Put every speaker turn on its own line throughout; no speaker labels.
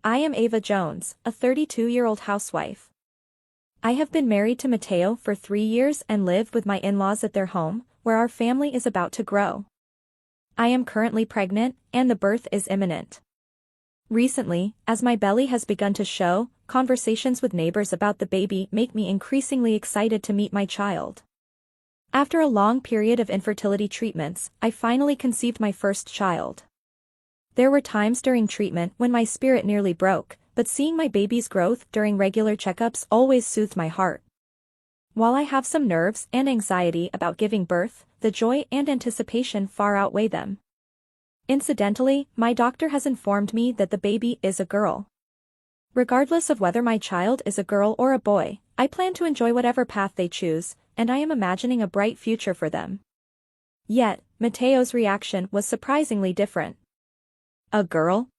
I am Ava Jones, a 32-year-old housewife. I have been married to Mateo for 3 years and live with my in-laws at their home, where our family is about to grow. I am currently pregnant, and the birth is imminent. Recently, as my belly has begun to show, conversations with neighbors about the baby make me increasingly excited to meet my child. After a long period of infertility treatments, I finally conceived my first child. There were times during treatment when my spirit nearly broke, but seeing my baby's growth during regular checkups always soothed my heart. While I have some nerves and anxiety about giving birth, the joy and anticipation far outweigh them. Incidentally, my doctor has informed me that the baby is a girl. Regardless of whether my child is a girl or a boy, I plan to enjoy whatever path they choose, and I am imagining a bright future for them. Yet, Mateo's reaction was surprisingly different. A girl?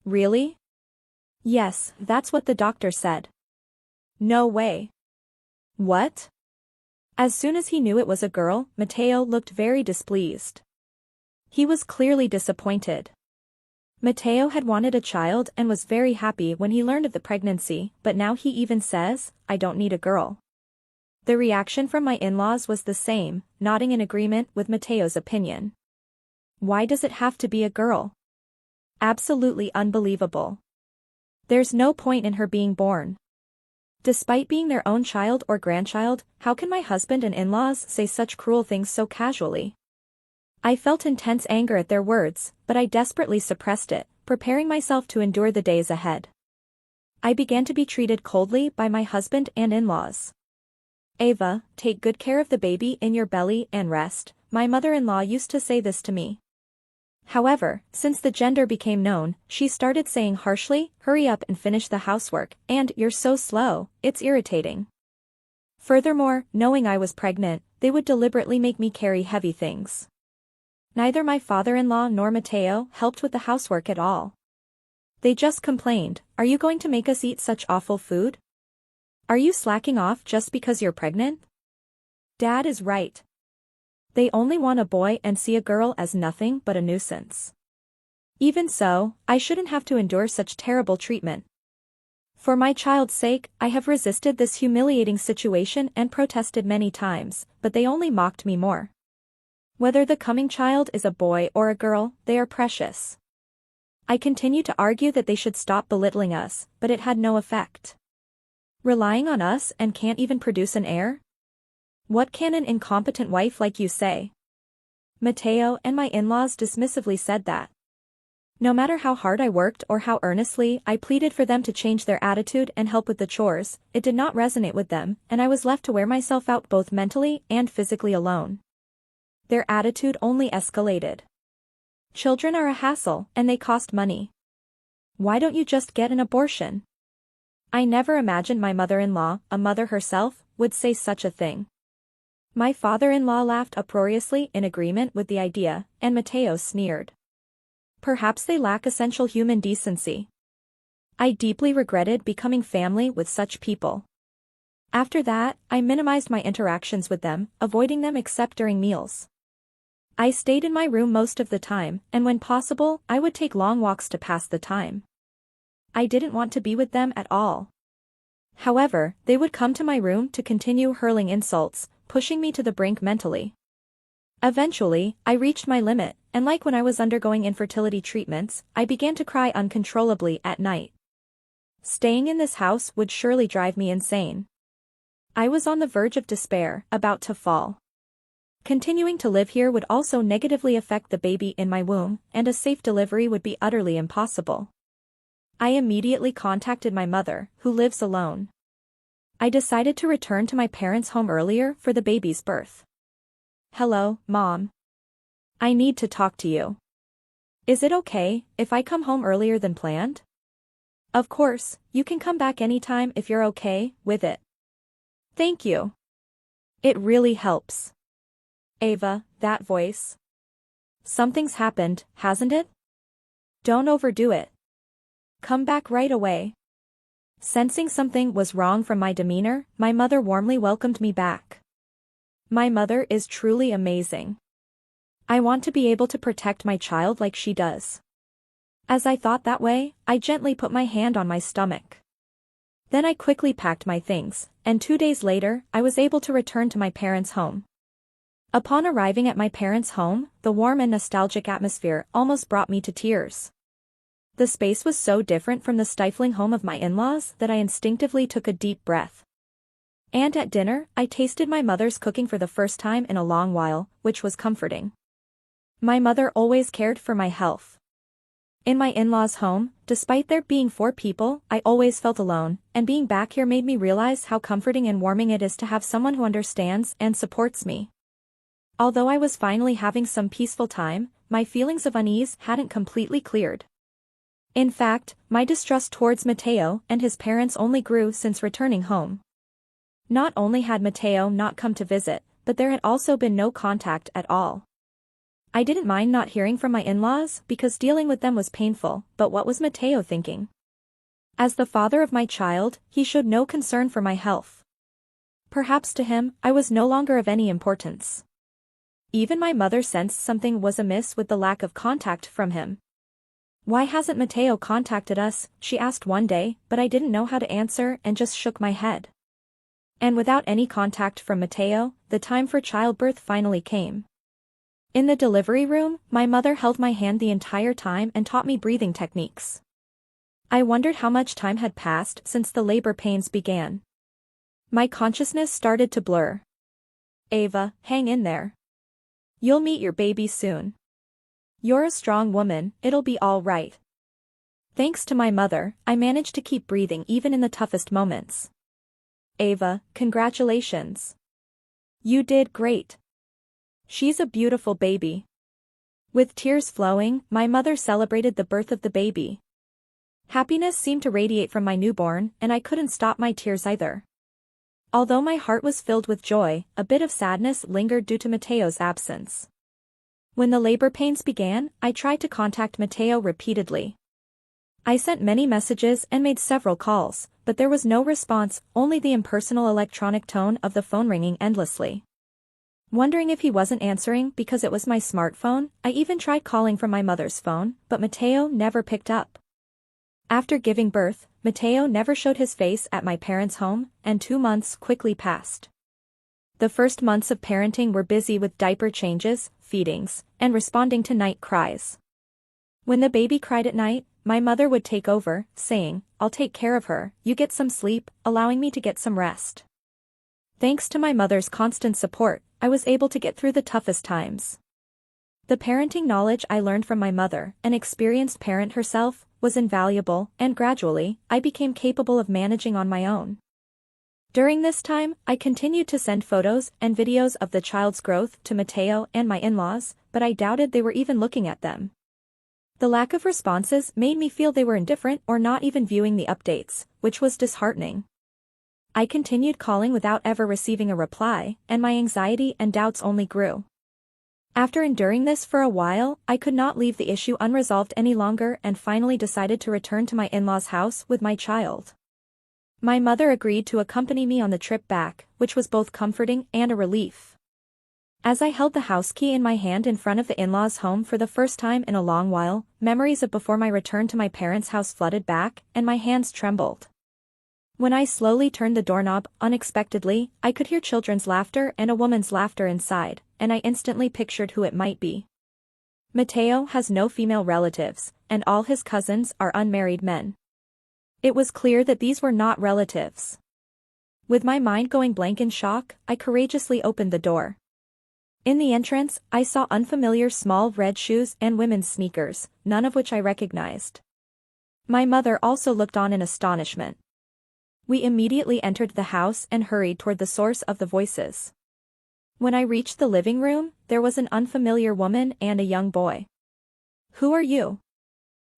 Really? Yes, that's what the doctor said. No way. What? As soon as he knew it was a girl, Mateo looked very displeased. He was clearly disappointed. Mateo had wanted a child and was very happy when he learned of the pregnancy, but now he even says, "I don't need a girl." The reaction from my in-laws was the same, nodding in agreement with Mateo's opinion. Why does it have to be a girl? Absolutely unbelievable. There's no point in her being born. Despite being their own child or grandchild, how can my husband and in-laws say such cruel things so casually? I felt intense anger at their words, but I desperately suppressed it, preparing myself to endure the days ahead. I began to be treated coldly by my husband and in-laws. Ava, take good care of the baby in your belly and rest, my mother-in-law used to say this to me. However, since the gender became known, she started saying harshly, "Hurry up and finish the housework," and "You're so slow, it's irritating." Furthermore, knowing I was pregnant, they would deliberately make me carry heavy things. Neither my father-in-law nor Mateo helped with the housework at all. They just complained, "Are you going to make us eat such awful food? Are you slacking off just because you're pregnant?" Dad is right. They only want a boy and see a girl as nothing but a nuisance. Even so, I shouldn't have to endure such terrible treatment. For my child's sake, I have resisted this humiliating situation and protested many times, but they only mocked me more. Whether the coming child is a boy or a girl, they are precious. I continue to argue that they should stop belittling us, but it had no effect. Relying on us and can't even produce an heir? What can an incompetent wife like you say? Mateo and my in-laws dismissively said that. No matter how hard I worked or how earnestly I pleaded for them to change their attitude and help with the chores, it did not resonate with them, and I was left to wear myself out both mentally and physically alone. Their attitude only escalated. Children are a hassle, and they cost money. Why don't you just get an abortion? I never imagined my mother-in-law, a mother herself, would say such a thing. My father-in-law laughed uproariously in agreement with the idea, and Mateo sneered. Perhaps they lack essential human decency. I deeply regretted becoming family with such people. After that, I minimized my interactions with them, avoiding them except during meals. I stayed in my room most of the time, and when possible, I would take long walks to pass the time. I didn't want to be with them at all. However, they would come to my room to continue hurling insults, pushing me to the brink mentally. Eventually, I reached my limit, and like when I was undergoing infertility treatments, I began to cry uncontrollably at night. Staying in this house would surely drive me insane. I was on the verge of despair, about to fall. Continuing to live here would also negatively affect the baby in my womb, and a safe delivery would be utterly impossible. I immediately contacted my mother, who lives alone. I decided to return to my parents' home earlier for the baby's birth. "Hello, Mom. I need to talk to you. Is it okay if I come home earlier than planned?" "Of course, you can come back anytime if you're okay with it." "Thank you. It really helps." Ava, that voice. Something's happened, hasn't it? Don't overdo it. Come back right away. Sensing something was wrong from my demeanor, my mother warmly welcomed me back. My mother is truly amazing. I want to be able to protect my child like she does. As I thought that way, I gently put my hand on my stomach. Then I quickly packed my things, and 2 days later, I was able to return to my parents' home. Upon arriving at my parents' home, the warm and nostalgic atmosphere almost brought me to tears. The space was so different from the stifling home of my in-laws that I instinctively took a deep breath. And at dinner, I tasted my mother's cooking for the first time in a long while, which was comforting. My mother always cared for my health. In my in-laws' home, despite there being 4 people, I always felt alone, and being back here made me realize how comforting and warming it is to have someone who understands and supports me. Although I was finally having some peaceful time, my feelings of unease hadn't completely cleared. In fact, my distrust towards Mateo and his parents only grew since returning home. Not only had Mateo not come to visit, but there had also been no contact at all. I didn't mind not hearing from my in-laws because dealing with them was painful, but what was Mateo thinking? As the father of my child, he showed no concern for my health. Perhaps to him, I was no longer of any importance. Even my mother sensed something was amiss with the lack of contact from him. "Why hasn't Mateo contacted us?" she asked one day, but I didn't know how to answer and just shook my head. And without any contact from Mateo, the time for childbirth finally came. In the delivery room, my mother held my hand the entire time and taught me breathing techniques. I wondered how much time had passed since the labor pains began. My consciousness started to blur. "Ava, hang in there. You'll meet your baby soon. You're a strong woman, it'll be all right." Thanks to my mother, I managed to keep breathing even in the toughest moments. "Ava, congratulations. You did great. She's a beautiful baby." With tears flowing, my mother celebrated the birth of the baby. Happiness seemed to radiate from my newborn, and I couldn't stop my tears either. Although my heart was filled with joy, a bit of sadness lingered due to Mateo's absence. When the labor pains began, I tried to contact Mateo repeatedly. I sent many messages and made several calls, but there was no response, only the impersonal electronic tone of the phone ringing endlessly. Wondering if he wasn't answering because it was my smartphone, I even tried calling from my mother's phone, but Mateo never picked up. After giving birth, Mateo never showed his face at my parents' home, and 2 months quickly passed. The first months of parenting were busy with diaper changes, feedings, and responding to night cries. When the baby cried at night, my mother would take over, saying, "I'll take care of her, you get some sleep," allowing me to get some rest. Thanks to my mother's constant support, I was able to get through the toughest times. The parenting knowledge I learned from my mother, an experienced parent herself, was invaluable, and gradually, I became capable of managing on my own. During this time, I continued to send photos and videos of the child's growth to Mateo and my in-laws, but I doubted they were even looking at them. The lack of responses made me feel they were indifferent or not even viewing the updates, which was disheartening. I continued calling without ever receiving a reply, and my anxiety and doubts only grew. After enduring this for a while, I could not leave the issue unresolved any longer and finally decided to return to my in-laws' house with my child. My mother agreed to accompany me on the trip back, which was both comforting and a relief. As I held the house key in my hand in front of the in-laws' home for the first time in a long while, memories of before my return to my parents' house flooded back, and my hands trembled. When I slowly turned the doorknob, unexpectedly, I could hear children's laughter and a woman's laughter inside, and I instantly pictured who it might be. Mateo has no female relatives, and all his cousins are unmarried men. It was clear that these were not relatives. With my mind going blank in shock, I courageously opened the door. In the entrance, I saw unfamiliar small red shoes and women's sneakers, none of which I recognized. My mother also looked on in astonishment. We immediately entered the house and hurried toward the source of the voices. When I reached the living room, there was an unfamiliar woman and a young boy. "Who are you?"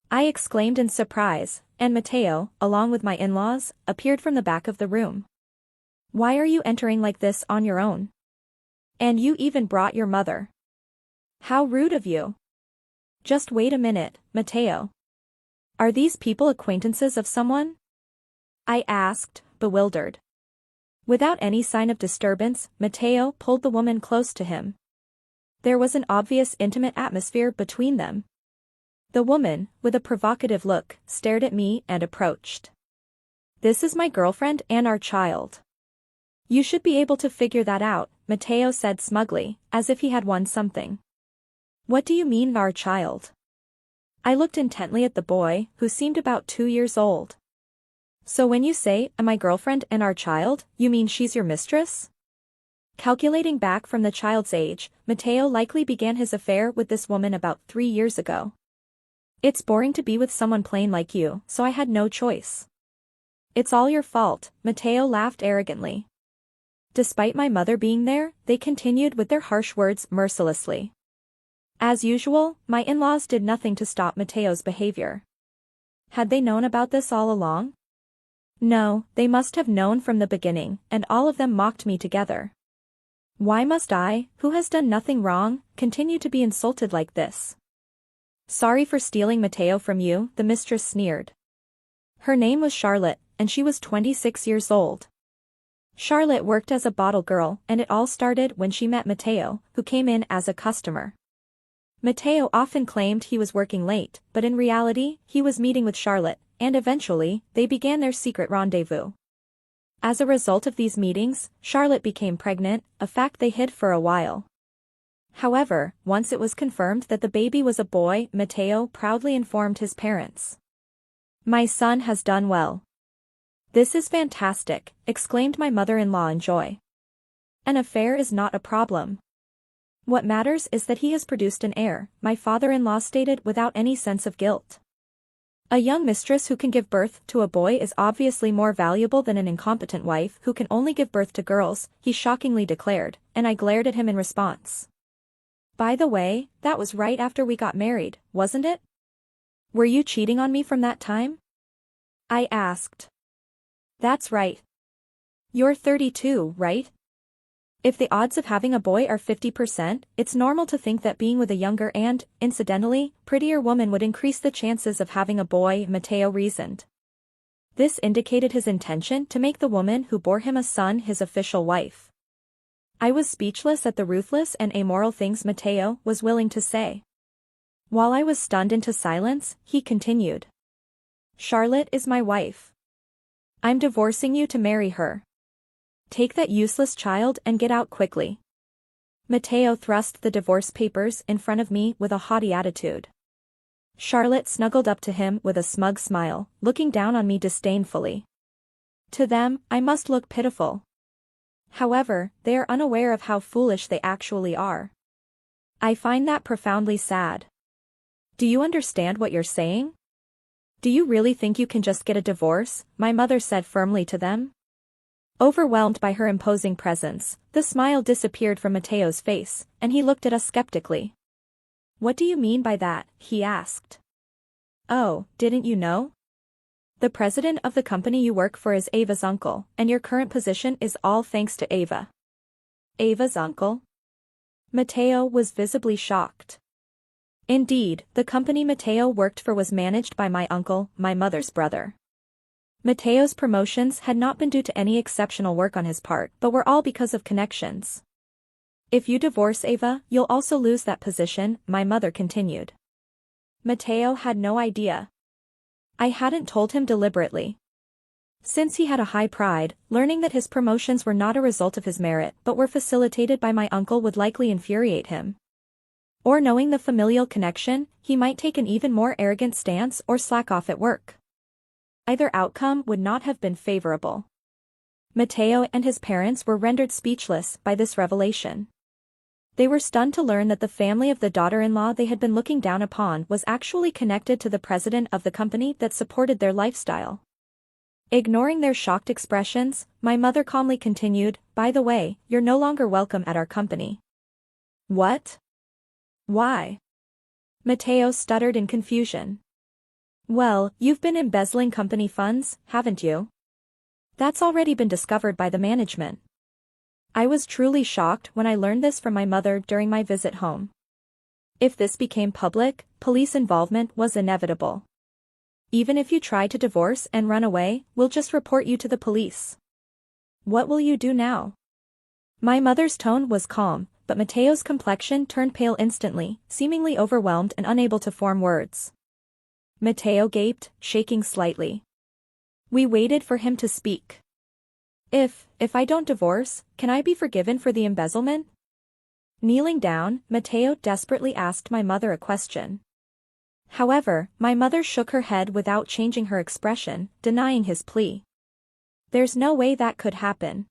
I exclaimed in surprise, and Mateo, along with my in-laws, appeared from the back of the room. "Why are you entering like this on your own? And you even brought your mother. How rude of you." "Just wait a minute, Mateo. Are these people acquaintances of someone?" I asked, bewildered. Without any sign of disturbance, Mateo pulled the woman close to him. There was an obvious intimate atmosphere between them. The woman, with a provocative look, stared at me and approached. This is my girlfriend and our child. You should be able to figure that out, Mateo said smugly, as if he had won something. What do you mean our child? I looked intently at the boy, who seemed about 2 years old. So when you say, my girlfriend and our child, you mean she's your mistress? Calculating back from the child's age, Mateo likely began his affair with this woman about 3 years ago. It's boring to be with someone plain like you, so I had no choice. It's all your fault, Mateo laughed arrogantly. Despite my mother being there, they continued with their harsh words mercilessly. As usual, my in-laws did nothing to stop Mateo's behavior. Had they known about this all along? No, they must have known from the beginning, and all of them mocked me together. Why must I, who has done nothing wrong, continue to be insulted like this? Sorry for stealing Mateo from you, the mistress sneered. Her name was Charlotte, and she was 26 years old. Charlotte worked as a bottle girl, and it all started when she met Mateo, who came in as a customer. Mateo often claimed he was working late, but in reality, he was meeting with Charlotte, and eventually, they began their secret rendezvous. As a result of these meetings, Charlotte became pregnant, a fact they hid for a while. However, once it was confirmed that the baby was a boy, Mateo proudly informed his parents. My son has done well. This is fantastic, exclaimed my mother-in-law in joy. An affair is not a problem. What matters is that he has produced an heir, my father-in-law stated without any sense of guilt. A young mistress who can give birth to a boy is obviously more valuable than an incompetent wife who can only give birth to girls, he shockingly declared, and I glared at him in response. By the way, that was right after we got married, wasn't it? Were you cheating on me from that time? I asked. That's right. You're 32, right? If the odds of having a boy are 50%, it's normal to think that being with a younger and, incidentally, prettier woman would increase the chances of having a boy, Mateo reasoned. This indicated his intention to make the woman who bore him a son his official wife. I was speechless at the ruthless and amoral things Mateo was willing to say. While I was stunned into silence, he continued. Charlotte is my wife. I'm divorcing you to marry her. Take that useless child and get out quickly. Mateo thrust the divorce papers in front of me with a haughty attitude. Charlotte snuggled up to him with a smug smile, looking down on me disdainfully. To them, I must look pitiful. However, they are unaware of how foolish they actually are. I find that profoundly sad. Do you understand what you're saying? Do you really think you can just get a divorce? My mother said firmly to them. Overwhelmed by her imposing presence, the smile disappeared from Mateo's face, and he looked at us skeptically. What do you mean by that? He asked. Oh, didn't you know? The president of the company you work for is Ava's uncle, and your current position is all thanks to Ava. Ava's uncle? Mateo was visibly shocked. Indeed, the company Mateo worked for was managed by my uncle, my mother's brother. Mateo's promotions had not been due to any exceptional work on his part, but were all because of connections. If you divorce Ava, you'll also lose that position, my mother continued. Mateo had no idea. I hadn't told him deliberately. Since he had a high pride, learning that his promotions were not a result of his merit but were facilitated by my uncle would likely infuriate him. Or knowing the familial connection, he might take an even more arrogant stance or slack off at work. Either outcome would not have been favorable. Mateo and his parents were rendered speechless by this revelation. They were stunned to learn that the family of the daughter-in-law they had been looking down upon was actually connected to the president of the company that supported their lifestyle. Ignoring their shocked expressions, my mother calmly continued, by the way, you're no longer welcome at our company. What? Why? Mateo stuttered in confusion. Well, you've been embezzling company funds, haven't you? That's already been discovered by the management. I was truly shocked when I learned this from my mother during my visit home. If this became public, police involvement was inevitable. Even if you try to divorce and run away, we'll just report you to the police. What will you do now? My mother's tone was calm, but Mateo's complexion turned pale instantly, seemingly overwhelmed and unable to form words. Mateo gaped, shaking slightly. We waited for him to speak. If I don't divorce, can I be forgiven for the embezzlement? Kneeling down, Mateo desperately asked my mother a question. However, my mother shook her head without changing her expression, denying his plea. There's no way that could happen.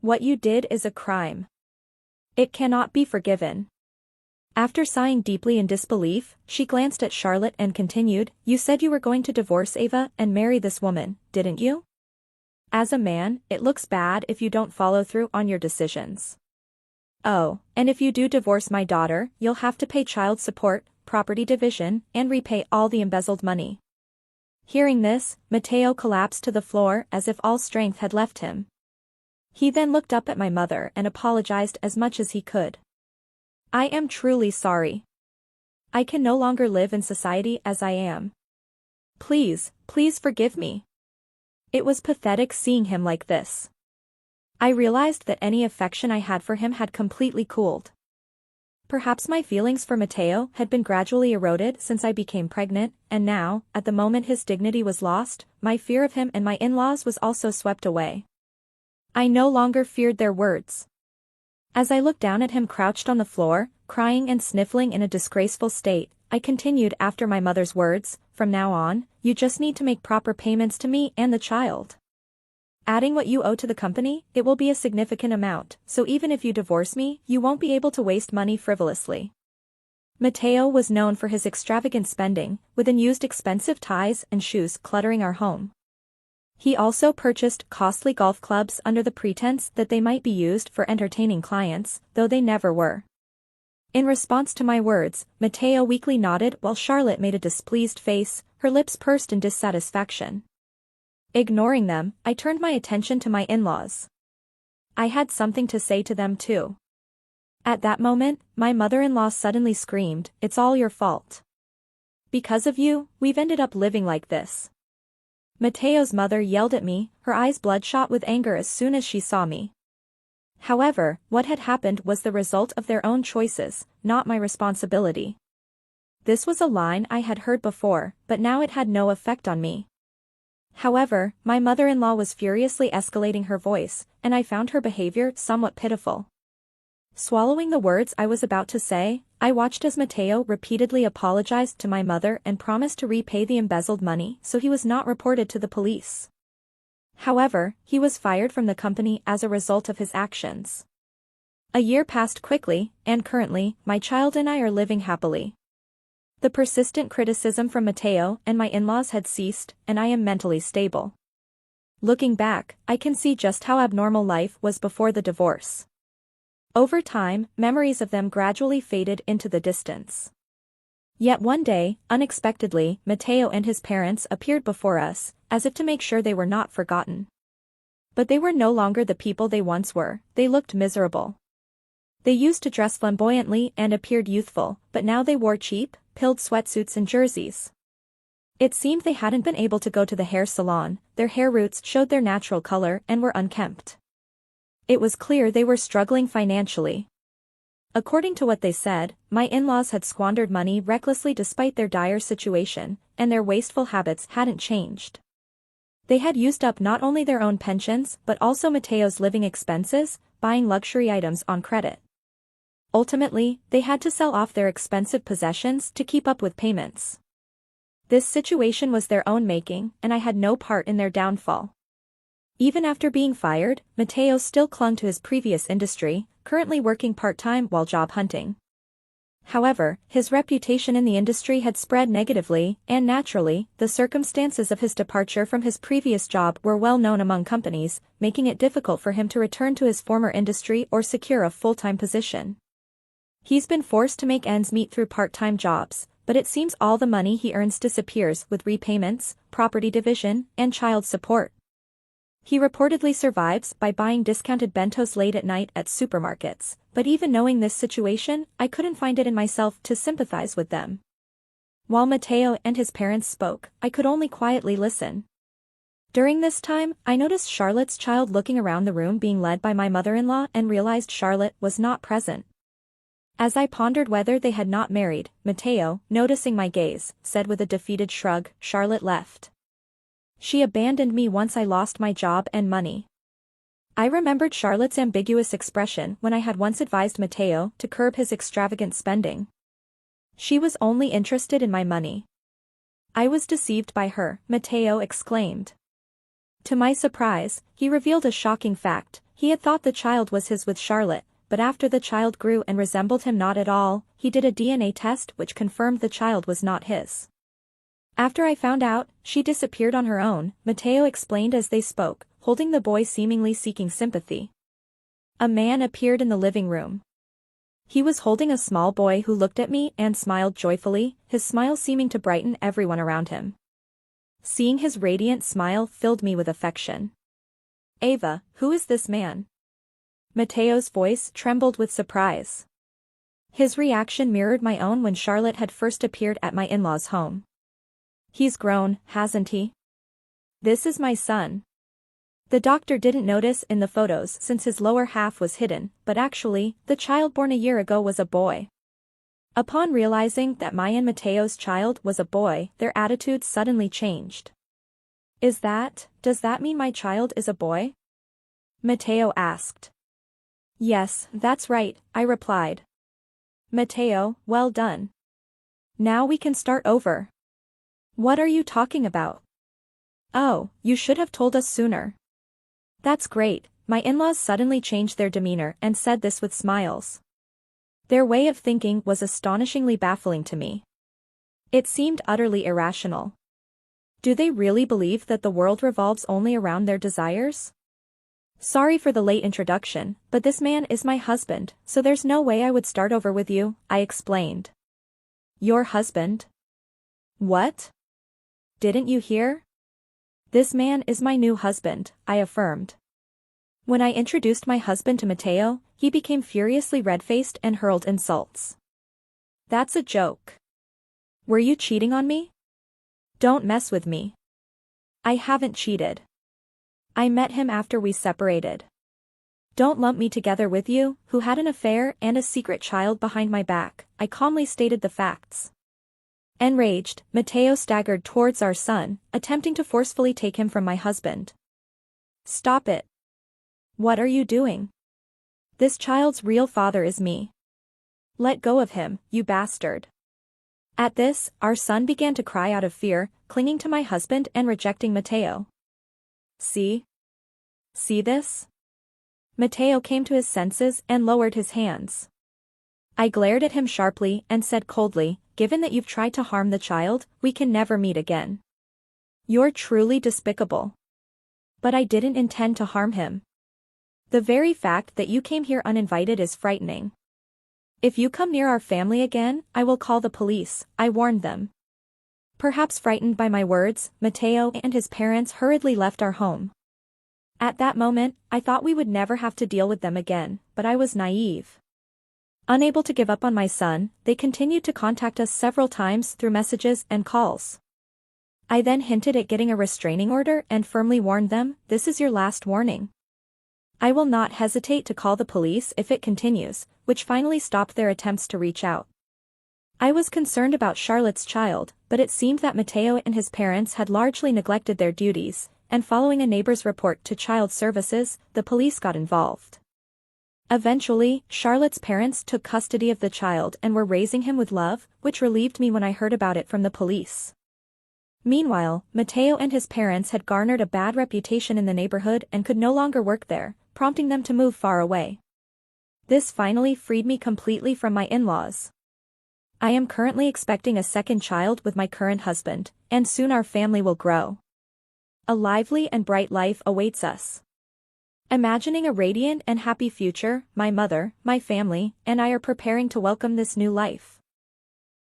What you did is a crime. It cannot be forgiven. After sighing deeply in disbelief, she glanced at Charlotte and continued, You said you were going to divorce Ava and marry this woman, didn't you? As a man, it looks bad if you don't follow through on your decisions. Oh, and if you do divorce my daughter, you'll have to pay child support, property division, and repay all the embezzled money. Hearing this, Mateo collapsed to the floor as if all strength had left him. He then looked up at my mother and apologized as much as he could. I am truly sorry. I can no longer live in society as I am. Please forgive me. It was pathetic seeing him like this. I realized that any affection I had for him had completely cooled. Perhaps my feelings for Mateo had been gradually eroded since I became pregnant, and now, at the moment his dignity was lost, my fear of him and my in-laws was also swept away. I no longer feared their words. As I looked down at him crouched on the floor, crying and sniffling in a disgraceful state, I continued after my mother's words, From now on, you just need to make proper payments to me and the child. Adding what you owe to the company, it will be a significant amount, so even if you divorce me, you won't be able to waste money frivolously. Mateo was known for his extravagant spending, with unused expensive ties and shoes cluttering our home. He also purchased costly golf clubs under the pretense that they might be used for entertaining clients, though they never were. In response to my words, Mateo weakly nodded while Charlotte made a displeased face, her lips pursed in dissatisfaction. Ignoring them, I turned my attention to my in-laws. I had something to say to them too. At that moment, my mother-in-law suddenly screamed, It's all your fault. Because of you, we've ended up living like this. Mateo's mother yelled at me, her eyes bloodshot with anger as soon as she saw me. However, what had happened was the result of their own choices, not my responsibility. This was a line I had heard before, but now it had no effect on me. However, my mother-in-law was furiously escalating her voice, and I found her behavior somewhat pitiful. Swallowing the words I was about to say, I watched as Mateo repeatedly apologized to my mother and promised to repay the embezzled money so he was not reported to the police. However, he was fired from the company as a result of his actions. A year passed quickly, and currently, my child and I are living happily. The persistent criticism from Mateo and my in-laws had ceased, and I am mentally stable. Looking back, I can see just how abnormal life was before the divorce. Over time, memories of them gradually faded into the distance. Yet one day, unexpectedly, Mateo and his parents appeared before us, as if to make sure they were not forgotten. But they were no longer the people they once were, they looked miserable. They used to dress flamboyantly and appeared youthful, but now they wore cheap, pilled sweatsuits and jerseys. It seemed they hadn't been able to go to the hair salon, their hair roots showed their natural color and were unkempt. It was clear they were struggling financially. According to what they said, my in-laws had squandered money recklessly despite their dire situation, and their wasteful habits hadn't changed. They had used up not only their own pensions but also Mateo's living expenses, buying luxury items on credit. Ultimately, they had to sell off their expensive possessions to keep up with payments. This situation was their own making, and I had no part in their downfall. Even after being fired, Mateo still clung to his previous industry, currently working part-time while job hunting. However, his reputation in the industry had spread negatively, and naturally, the circumstances of his departure from his previous job were well known among companies, making it difficult for him to return to his former industry or secure a full-time position. He's been forced to make ends meet through part-time jobs, but it seems all the money he earns disappears with repayments, property division, and child support. He reportedly survives by buying discounted bentos late at night at supermarkets, but even knowing this situation, I couldn't find it in myself to sympathize with them. While Mateo and his parents spoke, I could only quietly listen. During this time, I noticed Charlotte's child looking around the room being led by my mother-in-law and realized Charlotte was not present. As I pondered whether they had not married, Mateo, noticing my gaze, said with a defeated shrug, "Charlotte left. She abandoned me once I lost my job and money." I remembered Charlotte's ambiguous expression when I had once advised Mateo to curb his extravagant spending. She was only interested in my money. I was deceived by her, Mateo exclaimed. To my surprise, he revealed a shocking fact. He had thought the child was his with Charlotte, but after the child grew and resembled him not at all, he did a DNA test which confirmed the child was not his. After I found out, she disappeared on her own, Mateo explained as they spoke, holding the boy seemingly seeking sympathy. A man appeared in the living room. He was holding a small boy who looked at me and smiled joyfully, his smile seeming to brighten everyone around him. Seeing his radiant smile filled me with affection. "Ava, who is this man?" Mateo's voice trembled with surprise. His reaction mirrored my own when Charlotte had first appeared at my in-laws' home. "He's grown, hasn't he? This is my son." The doctor didn't notice in the photos since his lower half was hidden, but actually, the child born a year ago was a boy. Upon realizing that my and Mateo's child was a boy, their attitudes suddenly changed. Does that mean my child is a boy?" Mateo asked. "Yes, that's right," I replied. "Mateo, well done. Now we can start over." "What are you talking about?" "Oh, you should have told us sooner." "That's great." My in-laws suddenly changed their demeanor and said this with smiles. Their way of thinking was astonishingly baffling to me. It seemed utterly irrational. Do they really believe that the world revolves only around their desires? "Sorry for the late introduction, but this man is my husband, so there's no way I would start over with you," I explained. "Your husband? What? Didn't you hear?" "This man is my new husband," I affirmed. When I introduced my husband to Mateo, he became furiously red-faced and hurled insults. "That's a joke. Were you cheating on me? Don't mess with me." "I haven't cheated. I met him after we separated. Don't lump me together with you, who had an affair and a secret child behind my back," I calmly stated the facts. Enraged, Mateo staggered towards our son, attempting to forcefully take him from my husband. "Stop it. What are you doing? This child's real father is me. Let go of him, you bastard." At this, our son began to cry out of fear, clinging to my husband and rejecting Mateo. See this?" Mateo came to his senses and lowered his hands. I glared at him sharply and said coldly, "Given that you've tried to harm the child, we can never meet again. You're truly despicable." "But I didn't intend to harm him. The very fact that you came here uninvited is frightening. If you come near our family again, I will call the police," I warned them. Perhaps frightened by my words, Mateo and his parents hurriedly left our home. At that moment, I thought we would never have to deal with them again, but I was naive. Unable to give up on my son, they continued to contact us several times through messages and calls. I then hinted at getting a restraining order and firmly warned them, "This is your last warning. I will not hesitate to call the police if it continues," which finally stopped their attempts to reach out. I was concerned about Charlotte's child, but it seemed that Mateo and his parents had largely neglected their duties, and following a neighbor's report to Child Services, the police got involved. Eventually, Charlotte's parents took custody of the child and were raising him with love, which relieved me when I heard about it from the police. Meanwhile, Mateo and his parents had garnered a bad reputation in the neighborhood and could no longer work there, prompting them to move far away. This finally freed me completely from my in-laws. I am currently expecting a second child with my current husband, and soon our family will grow. A lively and bright life awaits us. Imagining a radiant and happy future, my mother, my family, and I are preparing to welcome this new life.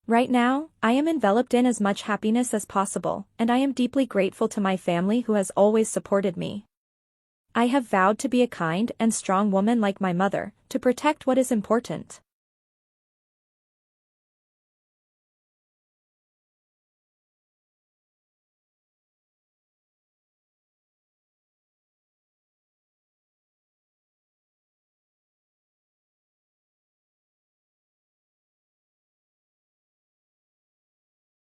Right now, I am enveloped in as much happiness as possible, and I am deeply grateful to my family who has always supported me. I have vowed to be a kind and strong woman like my mother, to protect what is important.